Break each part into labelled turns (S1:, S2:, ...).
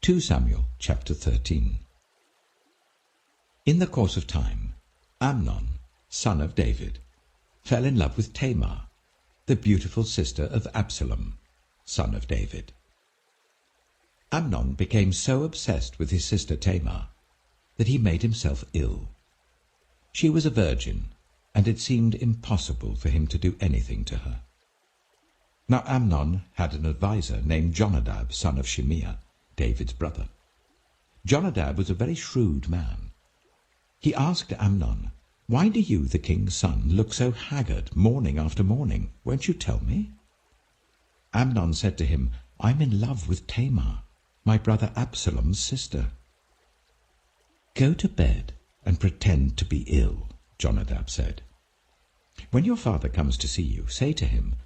S1: 2 Samuel chapter 13. In the course of time, Amnon, son of David, fell in love with Tamar, the beautiful sister of Absalom, son of David. Amnon became so obsessed with his sister Tamar that he made himself ill. She was a virgin, and it seemed impossible for him to do anything to her. Now Amnon had an adviser named Jonadab, son of Shimeah, David's brother. Jonadab was a very shrewd man. He asked Amnon, "Why do you, the king's son, look so haggard morning after morning? Won't you tell me?" Amnon said to him, "I'm in love with Tamar, my brother Absalom's sister." "Go to bed and pretend to be ill," Jonadab said. "When your father comes to see you, say to him,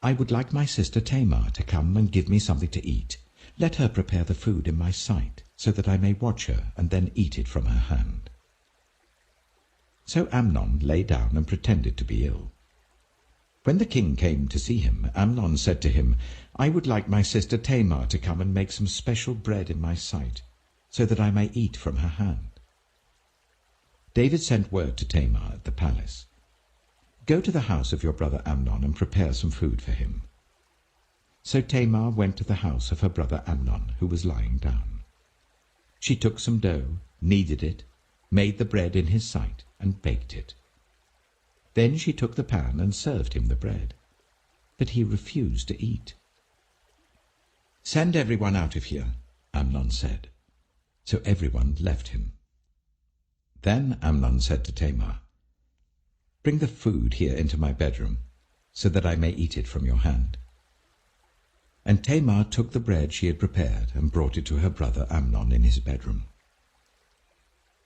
S1: 'I would like my sister Tamar to come and give me something to eat. Let her prepare the food in my sight, so that I may watch her and then eat it from her hand.'" So Amnon lay down and pretended to be ill. When the king came to see him, Amnon said to him, "I would like my sister Tamar to come and make some special bread in my sight, so that I may eat from her hand." David sent word to Tamar at the palace, "Go to the house of your brother Amnon and prepare some food for him." So Tamar went to the house of her brother Amnon, who was lying down. She took some dough, kneaded it, made the bread in his sight, and baked it. Then she took the pan and served him the bread, but he refused to eat. "Send everyone out of here," Amnon said. So everyone left him. Then Amnon said to Tamar, "Bring the food here into my bedroom, so that I may eat it from your hand." And Tamar took the bread she had prepared and brought it to her brother Amnon in his bedroom.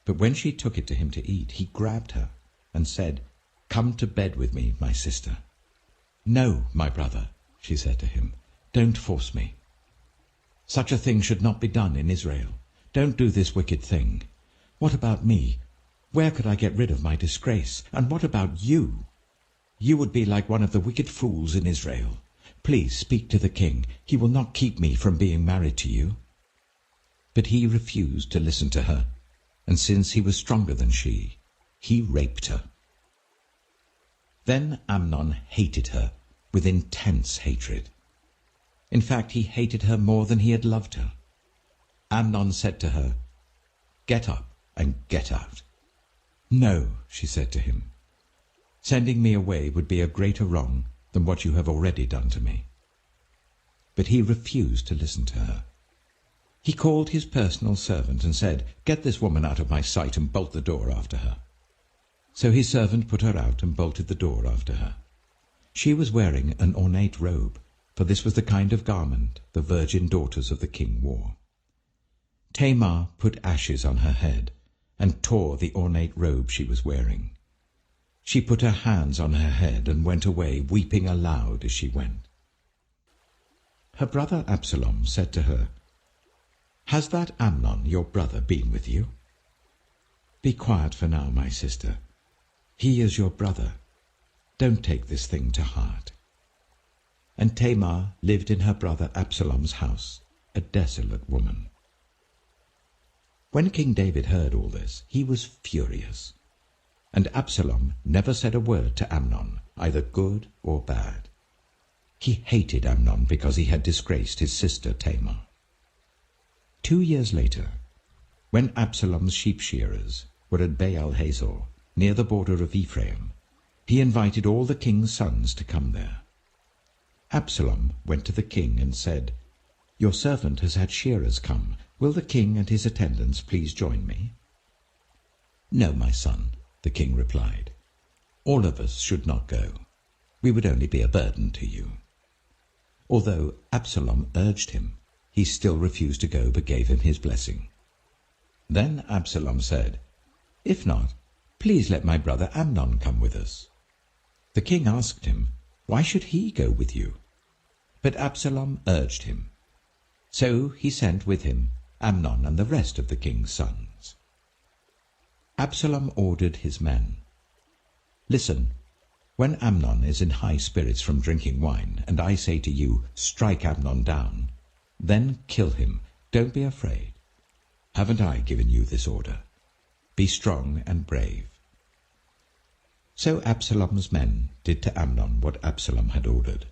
S1: But when she took it to him to eat, he grabbed her and said, "Come to bed with me, my sister." "No, my brother," she said to him, "don't force me. Such a thing should not be done in Israel. Don't do this wicked thing. What about me? Where could I get rid of my disgrace? And what about you? You would be like one of the wicked fools in Israel. Please speak to the king. He will not keep me from being married to you." But he refused to listen to her, and since he was stronger than she, he raped her. Then Amnon hated her with intense hatred. In fact, he hated her more than he had loved her. Amnon said to her, "Get up and get out." "No," she said to him. "Sending me away would be a greater wrong than what you have already done to me." But he refused to listen to her. He called his personal servant and said, "Get this woman out of my sight and bolt the door after her." So his servant put her out and bolted the door after her. She was wearing an ornate robe, for this was the kind of garment the virgin daughters of the king wore. Tamar put ashes on her head and tore the ornate robe she was wearing. She put her hands on her head and went away, weeping aloud as she went. Her brother Absalom said to her, "Has that Amnon, your brother, been with you? Be quiet for now, my sister. He is your brother. Don't take this thing to heart." And Tamar lived in her brother Absalom's house, a desolate woman. When King David heard all this, he was furious. And Absalom never said a word to Amnon, either good or bad. He hated Amnon because he had disgraced his sister Tamar. 2 years later, when Absalom's sheep-shearers were at Baal-Hazor, near the border of Ephraim, he invited all the king's sons to come there. Absalom went to the king and said, "Your servant has had shearers come. Will the king and his attendants please join me?" "No, my son," the king replied. "All of us should not go. We would only be a burden to you." Although Absalom urged him, he still refused to go but gave him his blessing. Then Absalom said, "If not, please let my brother Amnon come with us." The king asked him, "Why should he go with you?" But Absalom urged him. So he sent with him Amnon and the rest of the king's sons. Absalom ordered his men, "Listen, when Amnon is in high spirits from drinking wine, and I say to you, 'Strike Amnon down,' then kill him Don't be afraid. Haven't I given you this order? Be strong and brave." So Absalom's men did to Amnon what Absalom had ordered.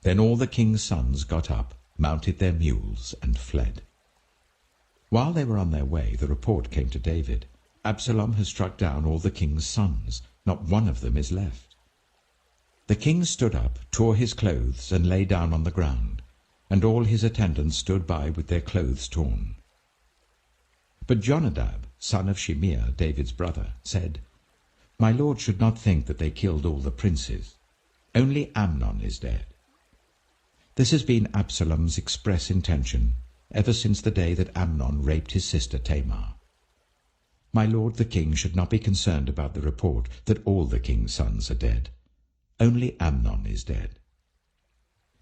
S1: Then all the king's sons got up, mounted their mules, and fled. While they were on their way, the report came to David, "Absalom has struck down all the king's sons. Not one of them is left." The king stood up, tore his clothes, and lay down on the ground, and all his attendants stood by with their clothes torn. But Jonadab, son of Shimeah, David's brother, said, "My lord should not think that they killed all the princes. Only Amnon is dead." This has been Absalom's express intention ever since the day that Amnon raped his sister Tamar. My lord the king should not be concerned about the report that all the king's sons are dead. Only Amnon is dead.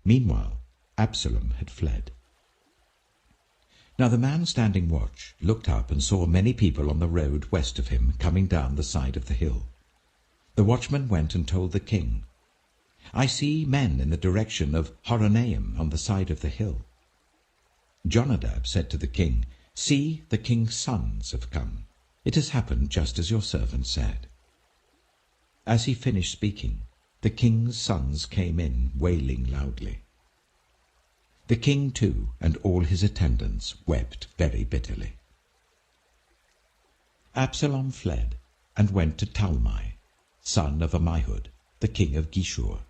S1: Meanwhile, Absalom had fled. Now the man standing watch looked up and saw many people on the road west of him coming down the side of the hill. The watchman went and told the king, "I see men in the direction of Horonaim on the side of the hill." Jonadab said to the king, "See, the king's sons have come. It has happened just as your servant said." As he finished speaking, the king's sons came in, wailing loudly. The king too, and all his attendants, wept very bitterly. Absalom fled and went to Talmai, son of Ammihud, the king of Geshur.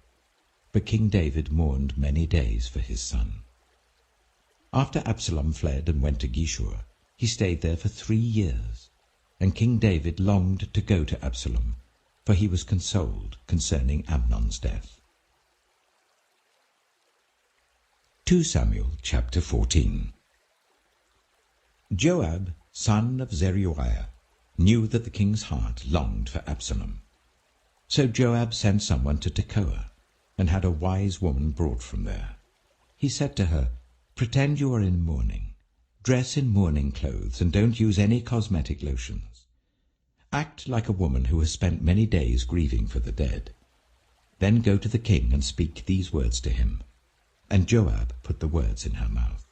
S1: But King David mourned many days for his son. After Absalom fled and went to Geshur, he stayed there for 3 years, and King David longed to go to Absalom, for he was consoled concerning Amnon's death. 2 Samuel chapter 14. Joab, son of Zeruiah, knew that the king's heart longed for Absalom. So Joab sent someone to Tekoa, and had a wise woman brought from there. He said to her, "Pretend you are in mourning. Dress in mourning clothes, and don't use any cosmetic lotions. Act like a woman who has spent many days grieving for the dead. Then go to the king and speak these words to him." And Joab put the words in her mouth.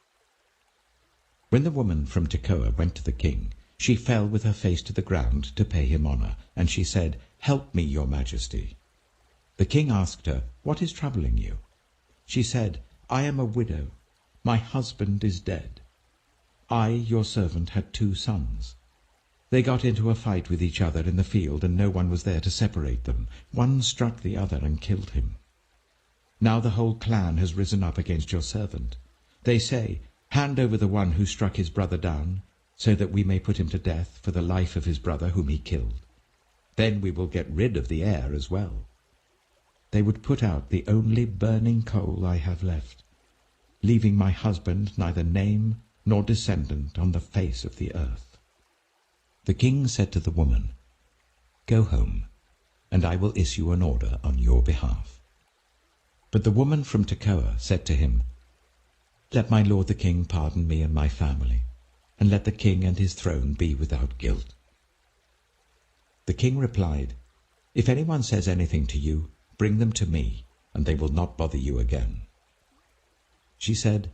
S1: When the woman from Tekoa went to the king, she fell with her face to the ground to pay him honor, and she said, "Help me, your majesty." The king asked her, "What is troubling you?" She said, "I am a widow. My husband is dead. I, your servant, had 2 sons. They got into a fight with each other in the field, and no one was there to separate them. One struck the other and killed him. Now the whole clan has risen up against your servant. They say, 'Hand over the one who struck his brother down, so that we may put him to death for the life of his brother whom he killed. Then we will get rid of the heir as well.' They would put out the only burning coal I have left, leaving my husband neither name nor descendant on the face of the earth." The king said to the woman, "Go home, and I will issue an order on your behalf." But the woman from Tekoa said to him, "Let my lord the king pardon me and my family, and let the king and his throne be without guilt." The king replied, "If anyone says anything to you, bring them to me, and they will not bother you again." She said,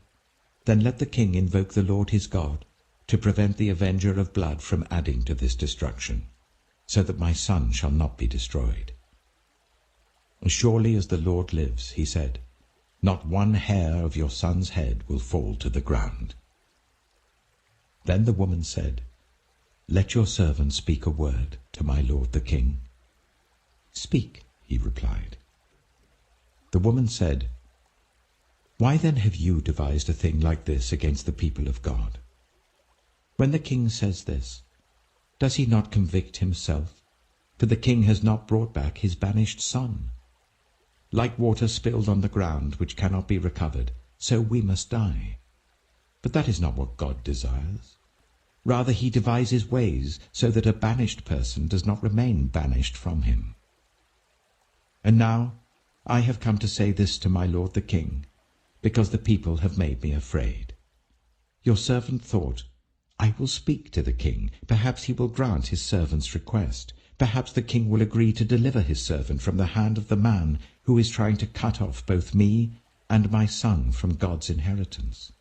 S1: "Then let the king invoke the Lord his God, to prevent the avenger of blood from adding to this destruction, so that my son shall not be destroyed." "As surely as the Lord lives," he said, "not one hair of your son's head will fall to the ground." Then the woman said, "Let your servant speak a word to my lord the king." "Speak," he replied. The woman said, "Why then have you devised a thing like this against the people of God? When the king says this, does he not convict himself? For the king has not brought back his banished son. Like water spilled on the ground, which cannot be recovered, so we must die. But that is not what God desires. Rather he devises ways so that a banished person does not remain banished from him. And now I have come to say this to my lord the king, because the people have made me afraid. Your servant thought, 'I will speak to the king. Perhaps he will grant his servant's request. Perhaps the king will agree to deliver his servant from the hand of the man who is trying to cut off both me and my son from God's inheritance.'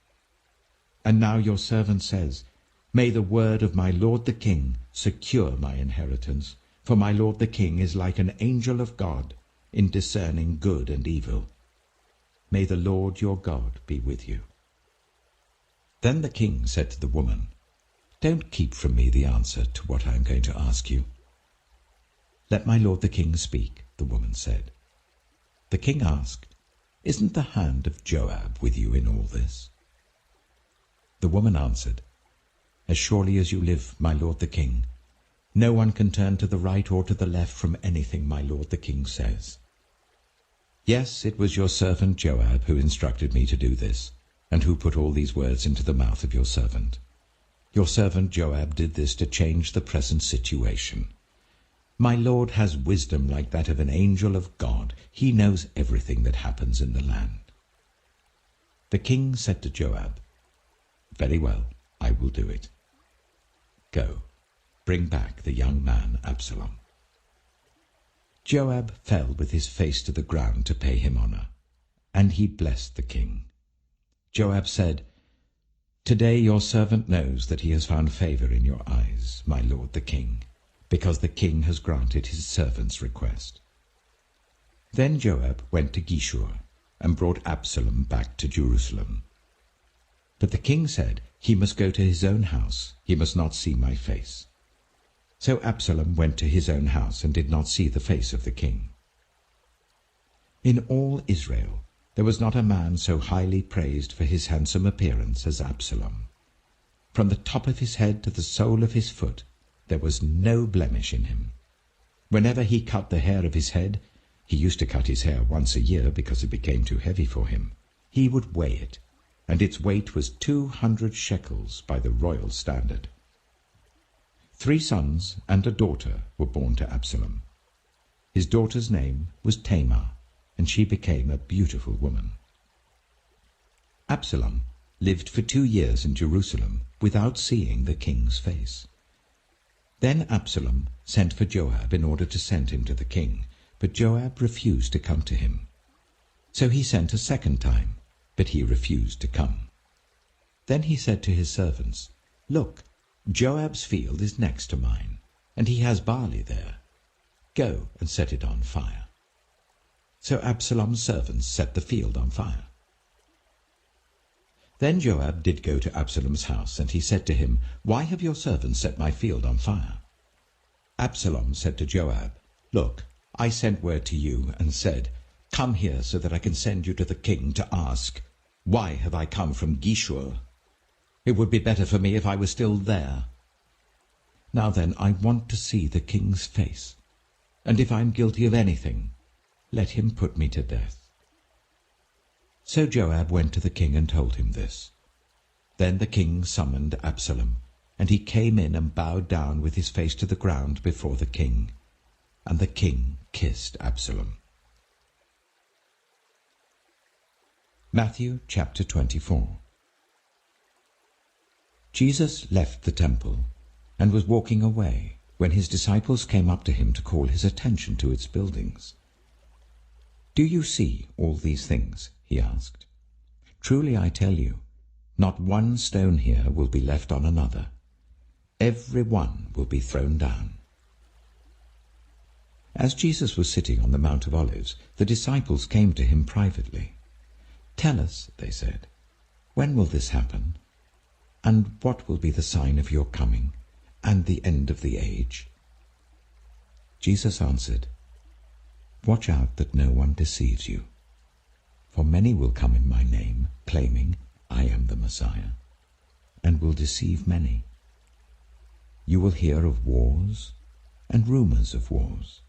S1: And now your servant says, May the word of my lord the king secure my inheritance, for my lord the king is like an angel of God in discerning good and evil. May the Lord your God be with you." Then the king said to the woman, "Don't keep from me the answer to what I am going to ask you." "Let my lord the king speak," the woman said. The king asked, "Isn't the hand of Joab with you in all this?" The woman answered, "As surely as you live, my lord the king, no one can turn to the right or to the left from anything my lord the king says. Yes, it was your servant Joab who instructed me to do this, and who put all these words into the mouth of your servant. Your servant Joab did this to change the present situation. My lord has wisdom like that of an angel of God. He knows everything that happens in the land." The king said to Joab, "Very well, I will do it. Go, bring back the young man Absalom." Joab fell with his face to the ground to pay him honor, and he blessed the king. Joab said, "Today your servant knows that he has found favor in your eyes, my lord the king, because the king has granted his servant's request." Then Joab went to Geshur and brought Absalom back to Jerusalem. But the king said, "He must go to his own house. He must not see my face." So Absalom went to his own house and did not see the face of the king. In all Israel there was not a man so highly praised for his handsome appearance as Absalom. From the top of his head to the sole of his foot there was no blemish in him. Whenever he cut the hair of his head, he used to cut his hair once a year because it became too heavy for him, he would weigh it, and its weight was 200 shekels by the royal standard. 3 sons and a daughter were born to Absalom. His daughter's name was Tamar, and she became a beautiful woman. Absalom lived for 2 years in Jerusalem without seeing the king's face. Then Absalom sent for Joab in order to send him to the king, but Joab refused to come to him. So he sent a second time, but he refused to come. Then he said to his servants, "Look, Joab's field is next to mine, and he has barley there. Go and set it on fire." So Absalom's servants set the field on fire. Then Joab did go to Absalom's house, and he said to him, "Why have your servants set my field on fire?" Absalom said to Joab, "Look, I sent word to you and said, 'Come here so that I can send you to the king to ask, why have I come from Geshur? It would be better for me if I were still there. Now then, I want to see the king's face, and if I am guilty of anything, let him put me to death.'" So Joab went to the king and told him this. Then the king summoned Absalom, and he came in and bowed down with his face to the ground before the king, and the king kissed Absalom. Matthew chapter 24. Jesus left the temple and was walking away when his disciples came up to him to call his attention to its buildings. "Do you see all these things?" he asked. "Truly I tell you, not one stone here will be left on another. Every one will be thrown down." As Jesus was sitting on the Mount of Olives, the disciples came to him privately. "Tell us," they said, "when will this happen? And what will be the sign of your coming and the end of the age?" Jesus answered, "Watch out that no one deceives you. For many will come in my name, claiming, 'I am the Messiah,' and will deceive many. You will hear of wars and rumors of wars.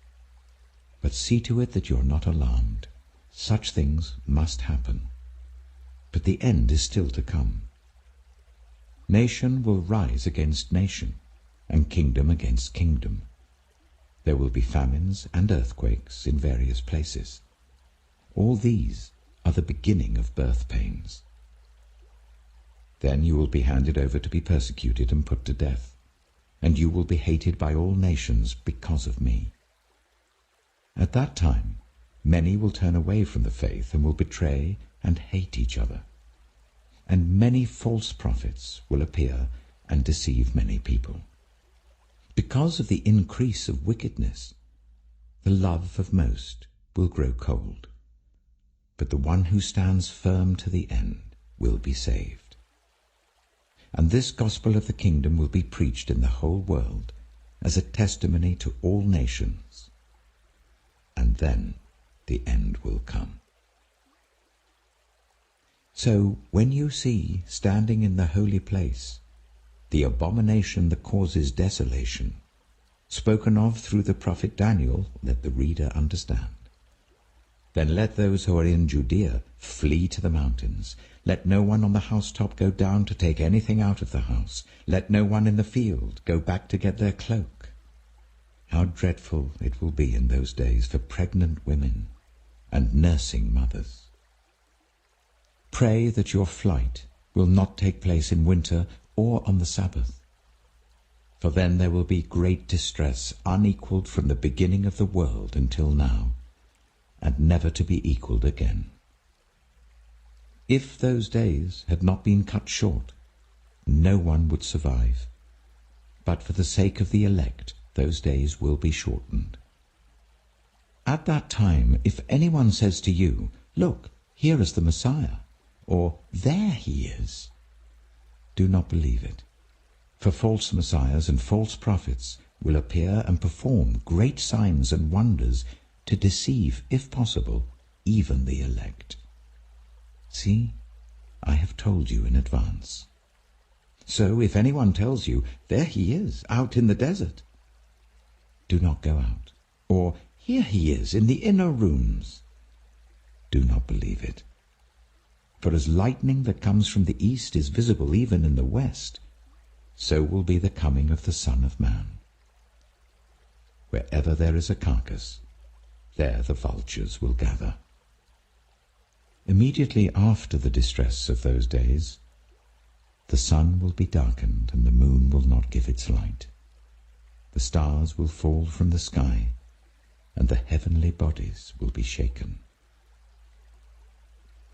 S1: But see to it that you are not alarmed. Such things must happen, but the end is still to come. Nation will rise against nation, and kingdom against kingdom. There will be famines and earthquakes in various places. All these are the beginning of birth pains. Then you will be handed over to be persecuted and put to death, and you will be hated by all nations because of me. At that time, many will turn away from the faith and will betray and hate each other. and many false prophets will appear and deceive many people. Because of the increase of wickedness, the love of most will grow cold, but the one who stands firm to the end will be saved. And this gospel of the kingdom will be preached in the whole world as a testimony to all nations, and then the end will come. So when you see standing in the holy place the abomination that causes desolation, spoken of through the prophet Daniel, let the reader understand. Then let those who are in Judea flee to the mountains. Let no one on the housetop go down to take anything out of the house. Let no one in the field go back to get their cloak. How dreadful it will be in those days for pregnant women and nursing mothers. Pray that your flight will not take place in winter or on the Sabbath, for then there will be great distress, unequaled from the beginning of the world until now, and never to be equaled again. If those days had not been cut short, no one would survive, but for the sake of the elect, those days will be shortened. At that time, if anyone says to you, "Look, here is the Messiah," or "There he is," do not believe it. For false messiahs and false prophets will appear and perform great signs and wonders to deceive, if possible, even the elect. See, I have told you in advance. So if anyone tells you, "There he is, out in the desert," do not go out. Or, "Here he is in the inner rooms," do not believe it. For as lightning that comes from the east is visible even in the west, so will be the coming of the Son of Man. Wherever there is a carcass, there the vultures will gather. Immediately after the distress of those days, the sun will be darkened and the moon will not give its light. The stars will fall from the sky, and the heavenly bodies will be shaken.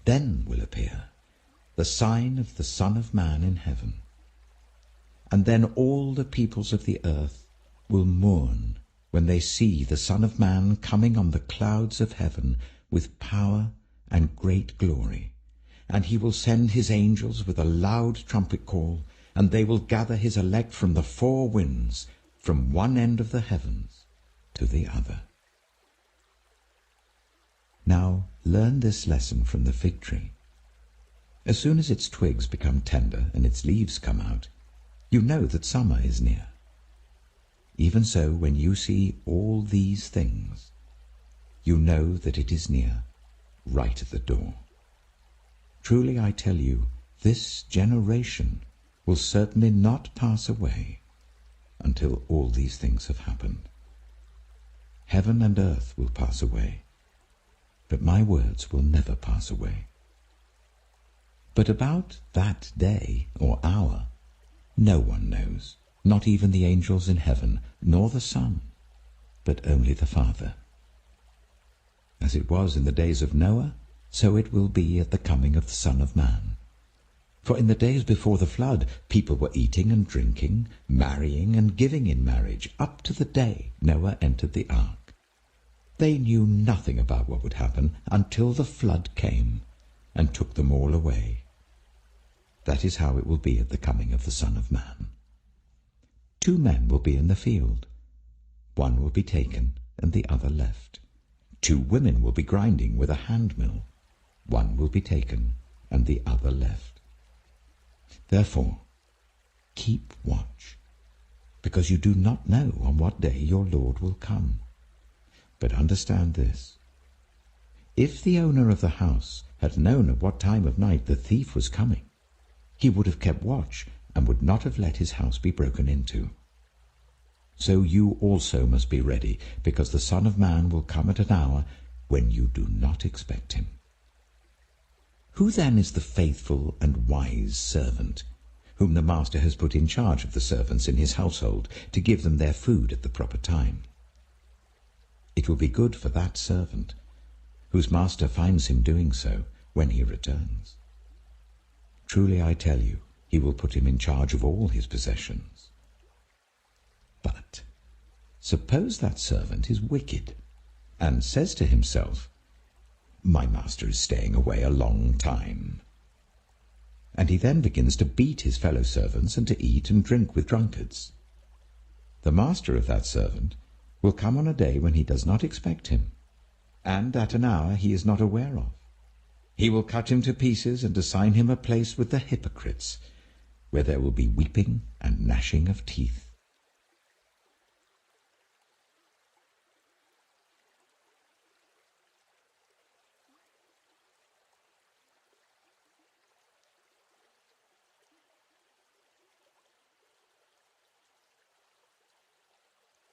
S1: Then will appear the sign of the Son of Man in heaven, and then all the peoples of the earth will mourn when they see the Son of Man coming on the clouds of heaven with power and great glory. And he will send his angels with a loud trumpet call, and they will gather his elect from the four winds, from one end of the heavens to the other. Now learn this lesson from the fig tree. As soon as its twigs become tender and its leaves come out, you know that summer is near. Even so, when you see all these things, you know that it is near, right at the door. Truly I tell you, this generation will certainly not pass away until all these things have happened. Heaven and earth will pass away, but my words will never pass away. But about that day or hour, no one knows, not even the angels in heaven, nor the Son, but only the Father. As it was in the days of Noah, so it will be at the coming of the Son of Man. For in the days before the flood, people were eating and drinking, marrying and giving in marriage, up to the day Noah entered the ark. They knew nothing about what would happen until the flood came and took them all away. That is how it will be at the coming of the Son of Man. 2 men will be in the field. One will be taken and the other left. 2 women will be grinding with a handmill. One will be taken and the other left. Therefore, keep watch, because you do not know on what day your Lord will come. But understand this: if the owner of the house had known at what time of night the thief was coming, he would have kept watch and would not have let his house be broken into. So you also must be ready, because the Son of Man will come at an hour when you do not expect him. Who then is the faithful and wise servant, whom the master has put in charge of the servants in his household, to give them their food at the proper time? It will be good for that servant, whose master finds him doing so, when he returns. Truly I tell you, he will put him in charge of all his possessions. But suppose that servant is wicked, and says to himself, My master is staying away a long time. And he then begins to beat his fellow servants and to eat and drink with drunkards. The master of that servant will come on a day when he does not expect him, and at an hour he is not aware of. He will cut him to pieces and assign him a place with the hypocrites, where there will be weeping and gnashing of teeth.